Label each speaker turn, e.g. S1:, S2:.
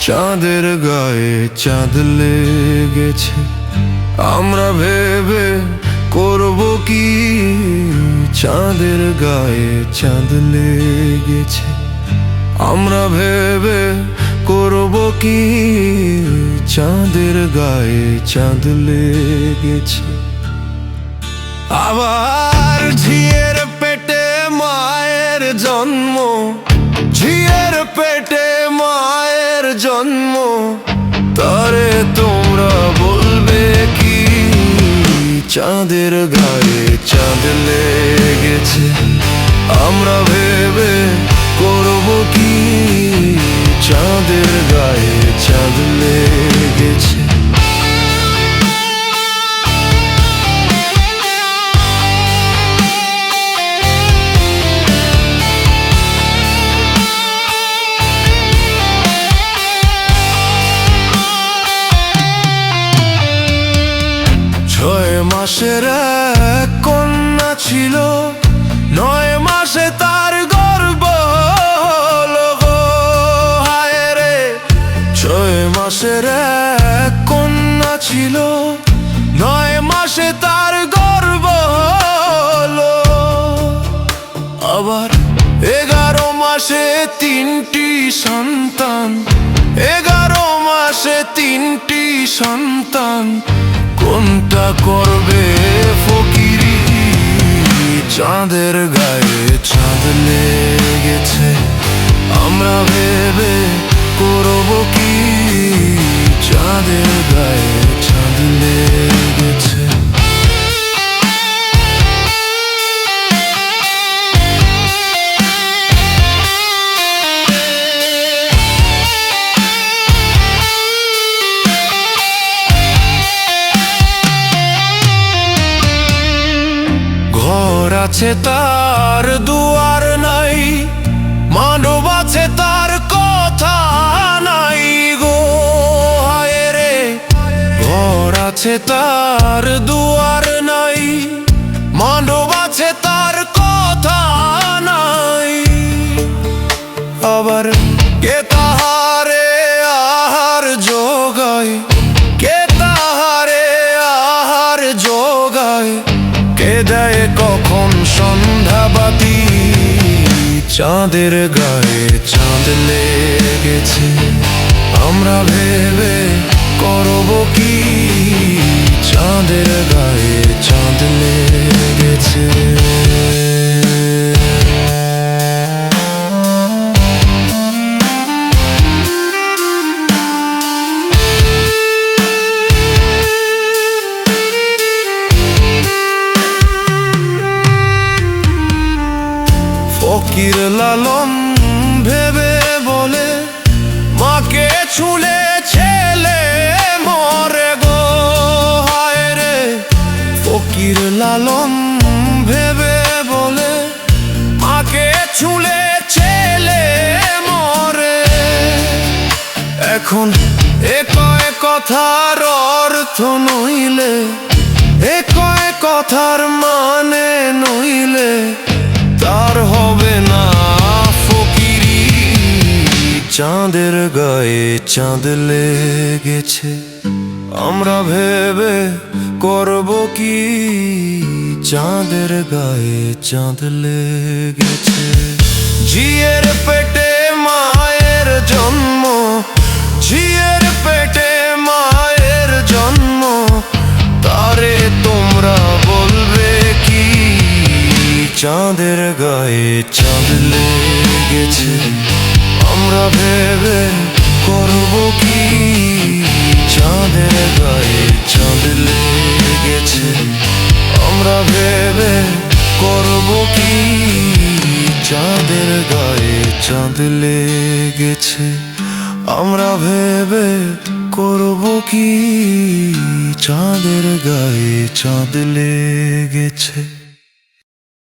S1: চাঁদের গায়ে চাঁদ লেগেছে, আমরা ভেবে করব কি? চাঁদের গায়ে চাঁদ লেগেছে, আমরা ভেবে করব কি? চাঁদের গায়ে চাঁদ লেগেছে। আবার ঝিয়ের পেটে মায়ের জন্ম, ঝিয়ের পেটে মায়ের জন্ম, তারে তোমরা বলবে কি? চাঁদের গায়ে চাঁদ লেগেছে, আমরা ভেবে করব কি? চাঁদের গায়ে চাঁদ লেগেছে। মাসের এক কন্যা ছিল, 9 মাসে তার গর্ভ হলো গো। হায় রে, 6 মাসের এক কন্যা ছিল, 9 মাসে তার গর্ভ হলো। আবার 11 মাসে 3টি সন্তান, 11 মাসে 3টি সন্তান, কোনটা করবে ফকিরি? চাঁদের গায়ে চাঁদ লেগেছে, আমরা ভেবে করব কি? চাঁদের গায়ে চাঁদ লেগেছে। ঘর আছে তার দুয়ার নাই, মানব আছে তার কথা নাই গো। হায় রে, ঘর আছে তার দুয়ার নাই, মানব আছে তার কথা নাই। আবার কে তাহারে আহার যোগায়, কে তাহারে আহার যোগায়, কে দেয় কখন সন্ধ্যাবাতি? চাঁদের গায়ে চাঁদ লেগেছে, আমরা ভেবে করব কি? চাঁদের গায়ে চাঁদ লেগেছে। ফকির লালন ভেবে বলে, মাকে ছুলে ছেলে মরে গো। হায় রে, ফকির লালন ভেবে বলে, মাকে ছুলে ছেলে মরে। এখন এ কয় কথার অর্থ নইলে, এ কয় কথার মানে নইলে, তার হবে না ফকিরি। চাঁদের গায়ে চাঁদ লেগেছে, আমরা ভেবে করব কি? চাঁদের গায়ে চাঁদ লেগেছে। ঝিয়ের পেটে মায়ের জন্ম, ঝিয়ের পেটে মায়ের জন্ম, তারে তোমরা বলবে কি? চাঁদের গায়ে চাঁদ লেগেছে, আমরা ভেবে করব কি? চাঁদের গায়ে চাঁদ লেগেছে, আমরা ভেবে করব কি? চাঁদের গায়ে চাঁদ লেগেছে, আমরা ভেবে করব কি? চাঁদের গায়ে চাঁদ লেগেছে।